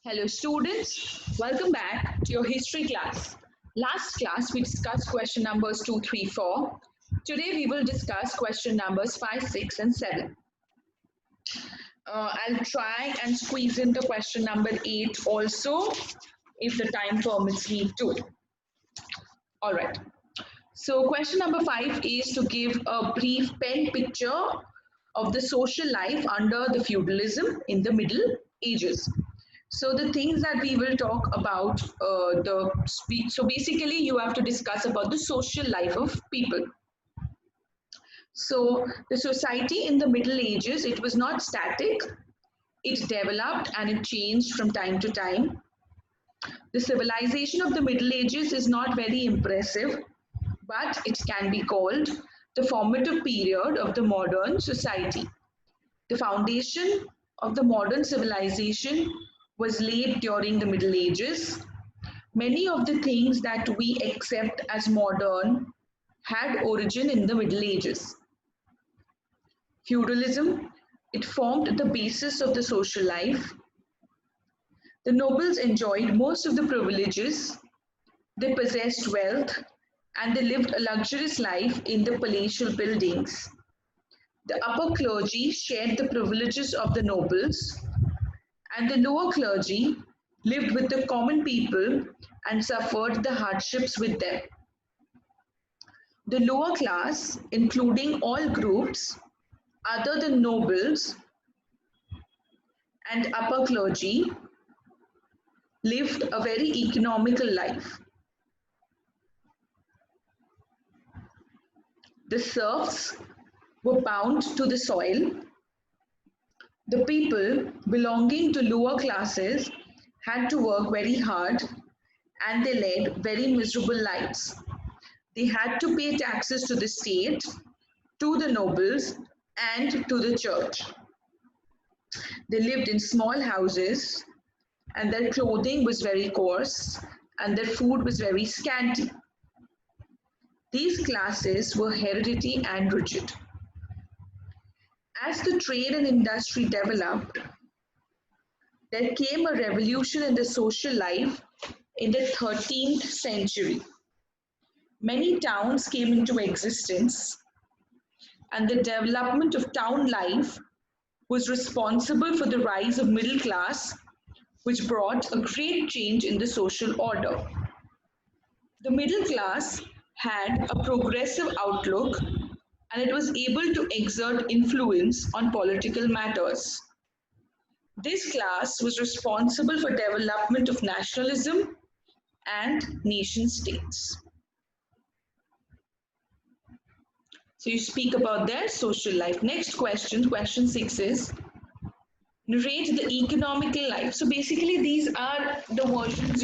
Hello students, welcome back to your history class. Last class we discussed question numbers 2, 3, 4. Today we will discuss question numbers 5, 6 and 7. I'll try and squeeze in the question number 8 also if the time permits me to. Alright, so question number 5 is to give a brief pen picture of the social life under the feudalism in the Middle Ages. So the things that we will talk about, so basically you have to discuss about the social life of people. So the society in the Middle Ages, it was not static, it developed and it changed from time to time. The civilization of the Middle Ages is not very impressive, but it can be called the formative period of the modern society. The foundation of the modern civilization was laid during the Middle Ages. Many of the things that we accept as modern had origin in the Middle Ages. Feudalism, it formed the basis of the social life. The nobles enjoyed most of the privileges, they possessed wealth, and they lived a luxurious life in the palatial buildings. The upper clergy shared the privileges of the nobles, and the lower clergy lived with the common people and suffered the hardships with them. The lower class, including all groups other than nobles and upper clergy, lived a very economical life. The serfs were bound to the soil. The people belonging to lower classes had to work very hard and they led very miserable lives. They had to pay taxes to the state, to the nobles, and to the church. They lived in small houses and their clothing was very coarse and their food was very scanty. These classes were hereditary and rigid. As the trade and industry developed, there came a revolution in the social life in the 13th century. Many towns came into existence, and the development of town life was responsible for the rise of middle class, which brought a great change in the social order. The middle class had a progressive outlook and it was able to exert influence on political matters. This class was responsible for development of nationalism and nation states. So you speak about their social life. Next question, question 6 is narrate the economical life. So basically these are the versions,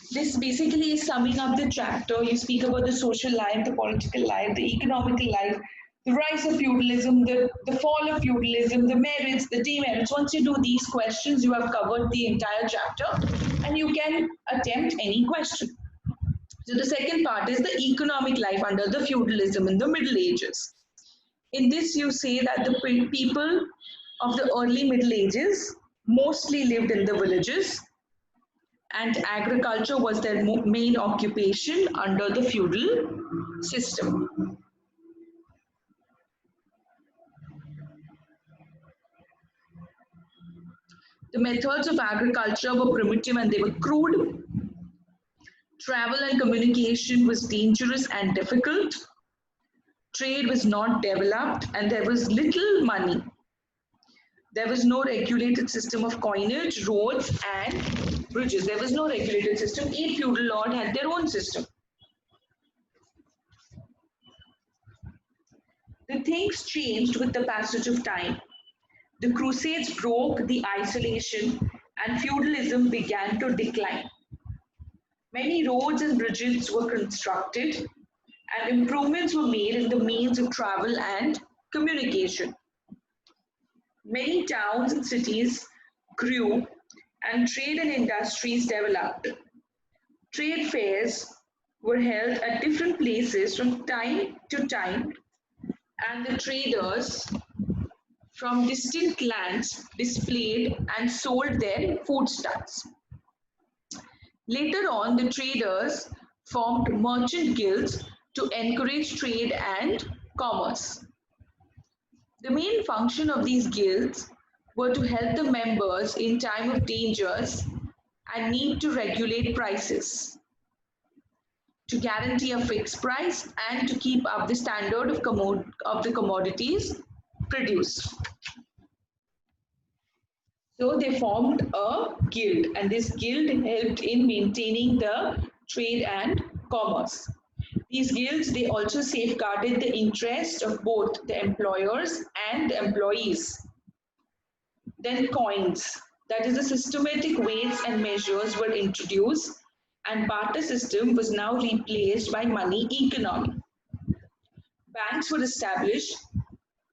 this basically is summing up the chapter. You speak about the social life, the political life, the economical life, the rise of feudalism, the fall of feudalism, the merits, the demerits. Once you do these questions, you have covered the entire chapter and you can attempt any question. So the second part is the economic life under the feudalism in the Middle Ages. In this you say that the people of the early Middle Ages mostly lived in the villages and agriculture was their main occupation under the feudal system. The methods of agriculture were primitive and they were crude. Travel and communication was dangerous and difficult. Trade was not developed and there was little money. There was no regulated system of coinage, roads and bridges. There was no regulated system. Each feudal lord had their own system. The things changed with the passage of time. The Crusades broke the isolation and feudalism began to decline. Many roads and bridges were constructed and improvements were made in the means of travel and communication. Many towns and cities grew and trade and industries developed. Trade fairs were held at different places from time to time and the traders from distant lands displayed and sold their foodstuffs. Later on, the traders formed merchant guilds to encourage trade and commerce. The main function of these guilds were to help the members in time of dangers and need to regulate prices, to guarantee a fixed price and to keep up the standard of the commodities produced. So they formed a guild, and this guild helped in maintaining the trade and commerce. These guilds, they also safeguarded the interest of both the employers and the employees. Then coins, that is the systematic weights and measures were introduced, and barter system was now replaced by money economy. Banks were established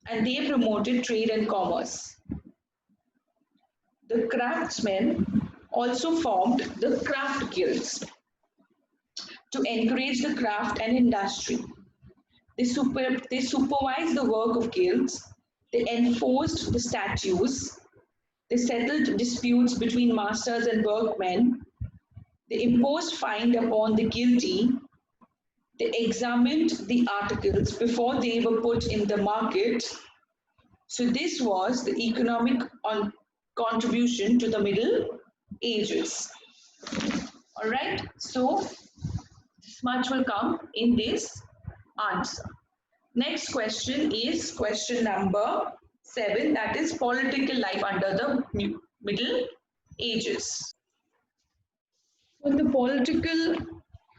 and they promoted trade and commerce. The craftsmen also formed the craft guilds to encourage the craft and industry. They supervised the work of guilds, they enforced the statutes, they settled disputes between masters and workmen, they imposed fine upon the guilty, they examined the articles before they were put in the market. So this was the economic contribution to the Middle Ages. All right, so this much will come in this answer. Next question is question number 7, that is political life under the Middle Ages. In the political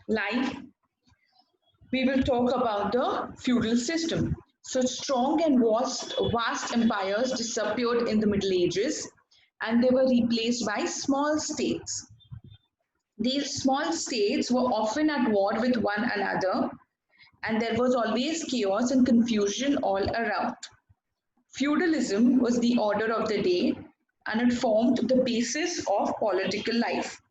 life, we will talk about the feudal system. So strong and vast empires disappeared in the Middle Ages and they were replaced by small states. These small states were often at war with one another and there was always chaos and confusion all around. Feudalism was the order of the day and it formed the basis of political life.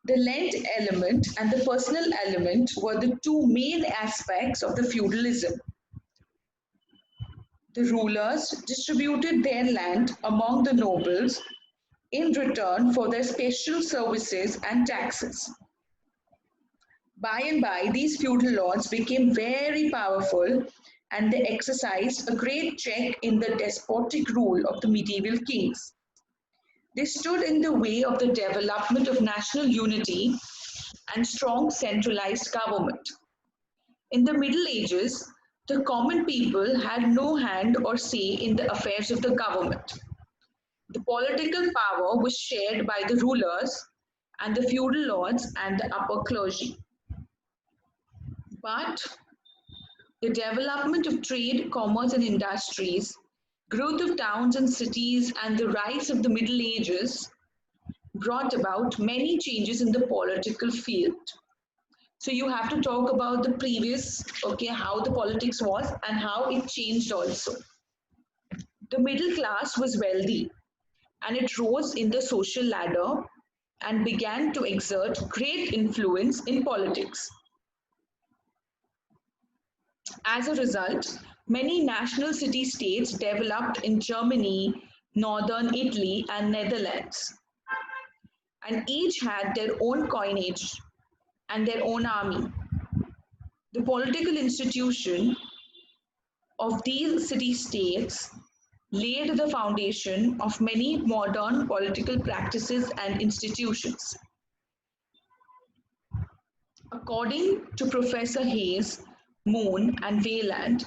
The land element and the personal element were the two main aspects of the feudalism. The rulers distributed their land among the nobles in return for their special services and taxes. By and by, these feudal lords became very powerful and they exercised a great check in the despotic rule of the medieval kings. They stood in the way of the development of national unity and strong centralized government. In the Middle Ages, the common people had no hand or say in the affairs of the government. The political power was shared by the rulers and the feudal lords and the upper clergy. But the development of trade, commerce, and industries, growth of towns and cities, and the rise of the Middle Ages brought about many changes in the political field. So you have to talk about the previous, okay, how the politics was and how it changed also. The middle class was wealthy and it rose in the social ladder and began to exert great influence in politics. As a result, many national city-states developed in Germany, northern Italy, and Netherlands, and each had their own coinage and their own army. The political institution of these city-states laid the foundation of many modern political practices and institutions. According to Professor Hayes, Moon, and Wayland,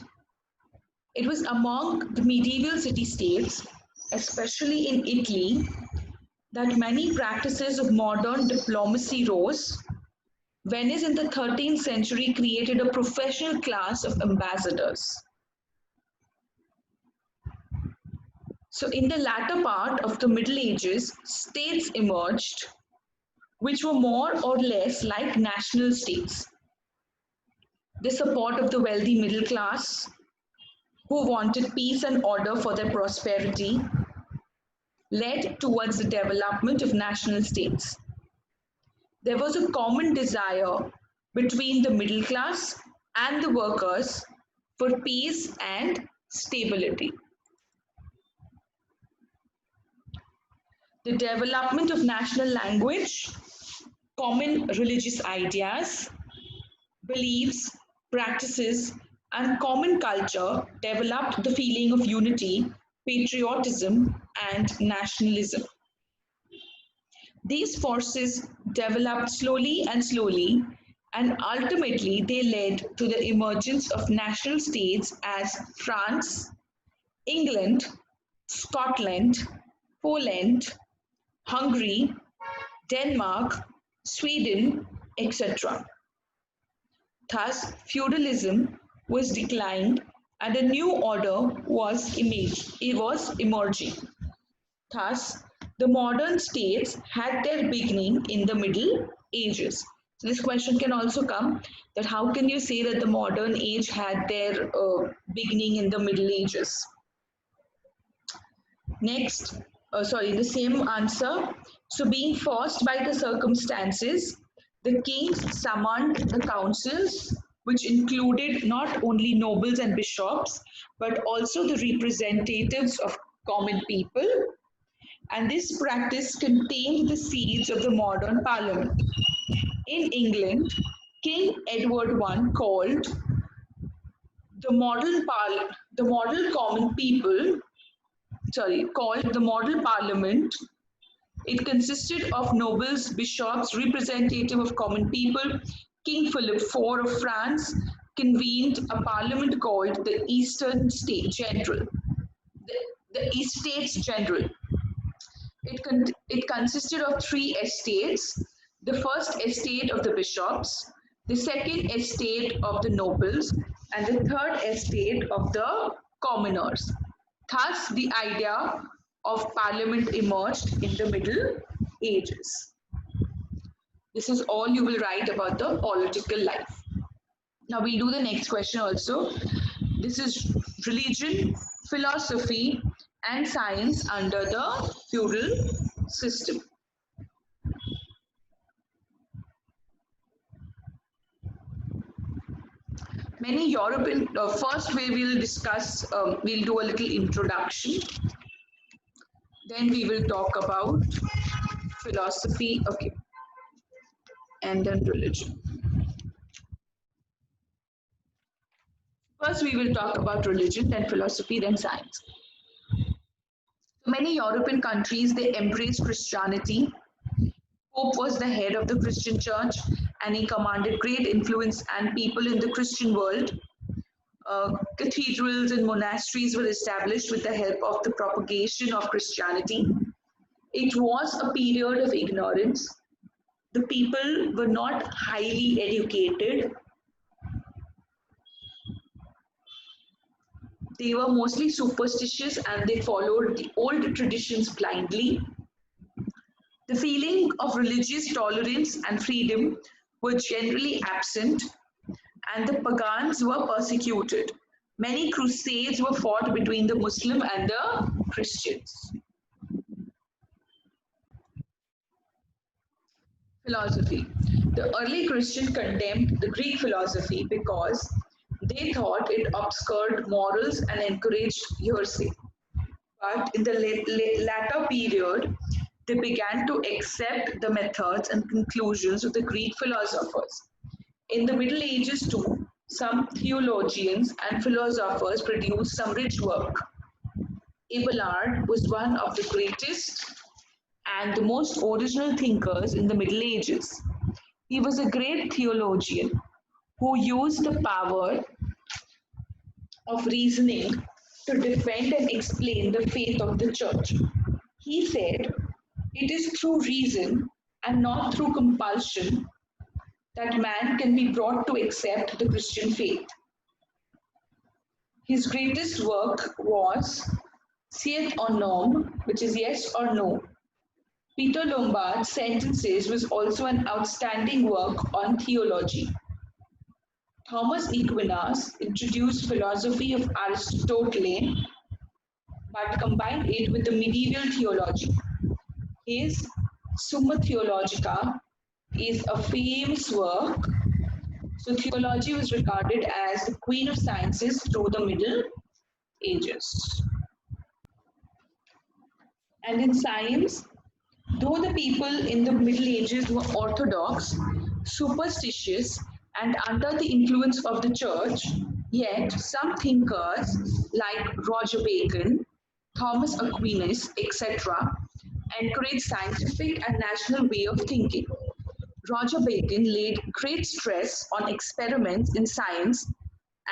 it was among the medieval city-states, especially in Italy, that many practices of modern diplomacy rose. Venice in the 13th century created a professional class of ambassadors. So in the latter part of the Middle Ages, states emerged which were more or less like national states. The support of the wealthy middle class, who wanted peace and order for their prosperity, led towards the development of national states. There was a common desire between the middle class and the workers for peace and stability. the development of national language, common religious ideas, beliefs, practices, and common culture developed the feeling of unity, patriotism, and nationalism. These forces developed slowly and slowly, and ultimately they led to the emergence of national states as France, England, Scotland, Poland, Hungary, Denmark, Sweden, etc. Thus, feudalism was declined and a new order was emerging. Thus, the modern states had their beginning in the Middle Ages. So this question can also come, that how can you say that the modern age had their beginning in the Middle Ages? Next, the same answer. So, being forced by the circumstances, the kings summoned the councils, which included not only nobles and bishops, but also the representatives of common people. And this practice contained the seeds of the modern parliament. In England, King Edward I the model common people, called the model parliament. It consisted of nobles, bishops, representative of common people. King Philip IV of France convened a parliament called the Eastern State General, the Estates General. It consisted of three estates: the first estate of the bishops, the second estate of the nobles, and the third estate of the commoners. Thus, the idea of parliament emerged in the Middle Ages. This is all you will write about the political life. Now, we'll do the next question also. This is religion, philosophy, and science under the feudal system. Many European, first we will discuss, we'll do a little introduction. Then we will talk about philosophy, okay, and then religion. First we will talk about religion, then philosophy, then science. Many European countries, they embraced Christianity. Pope was the head of the Christian church and he commanded great influence and people in the Christian world. Cathedrals and monasteries were established with the help of the propagation of Christianity. It was a period of ignorance. The people were not highly educated. They were mostly superstitious and they followed the old traditions blindly. The feeling of religious tolerance and freedom were generally absent, and the pagans were persecuted. Many crusades were fought between the Muslim and the Christians. Philosophy. The early Christians condemned the Greek philosophy because they thought it obscured morals and encouraged heresy. But in the latter period, they began to accept the methods and conclusions of the Greek philosophers. In the Middle Ages too, some theologians and philosophers produced some rich work. Abelard was one of the greatest and the most original thinkers in the Middle Ages. He was a great theologian who used the power of reasoning to defend and explain the faith of the church. He said, "It is through reason and not through compulsion that man can be brought to accept the Christian faith." His greatest work was "Siet or Nom," which is yes or no. Peter Lombard's Sentences was also an outstanding work on theology. Thomas Aquinas introduced philosophy of Aristotle but combined it with the medieval theology. His Summa Theologica is a famous work. So theology was regarded as the queen of sciences through the Middle Ages. And in science, Though the people in the Middle Ages were orthodox, superstitious, and under the influence of the church, yet some thinkers like Roger Bacon, Thomas Aquinas, etc., encouraged scientific and national way of thinking. Roger Bacon laid great stress on experiments in science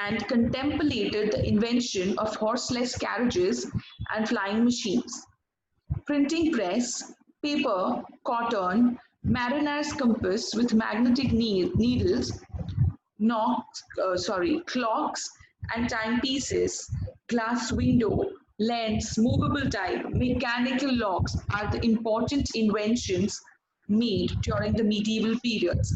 and contemplated the invention of horseless carriages and flying machines. Printing press, paper, cotton, mariner's compass with magnetic needles, clocks and timepieces, glass window, lens, movable type, mechanical locks are the important inventions made during the medieval periods.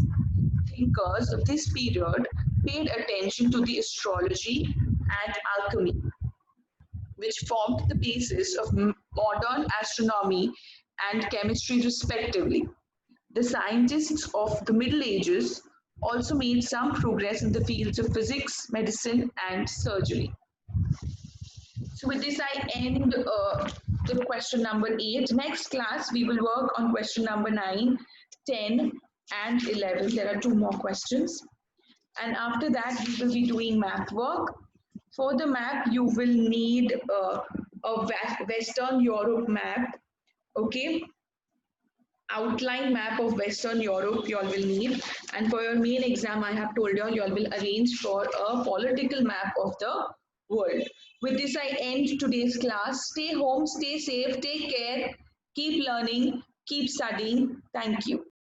Thinkers of this period paid attention to the astrology and alchemy, which formed the basis of modern astronomy and chemistry, respectively. The scientists of the Middle Ages also made some progress in the fields of physics, medicine, and surgery. So, with this, I end the question number 8. Next class, we will work on question number 9, 10, and 11. There are two more questions. And after that, we will be doing math work. For the map, you will need a Western Europe map, okay? Outline map of Western Europe you all will need. And for your main exam, I have told you all will arrange for a political map of the world. With this, I end today's class. Stay home, stay safe, take care, keep learning, keep studying. Thank you.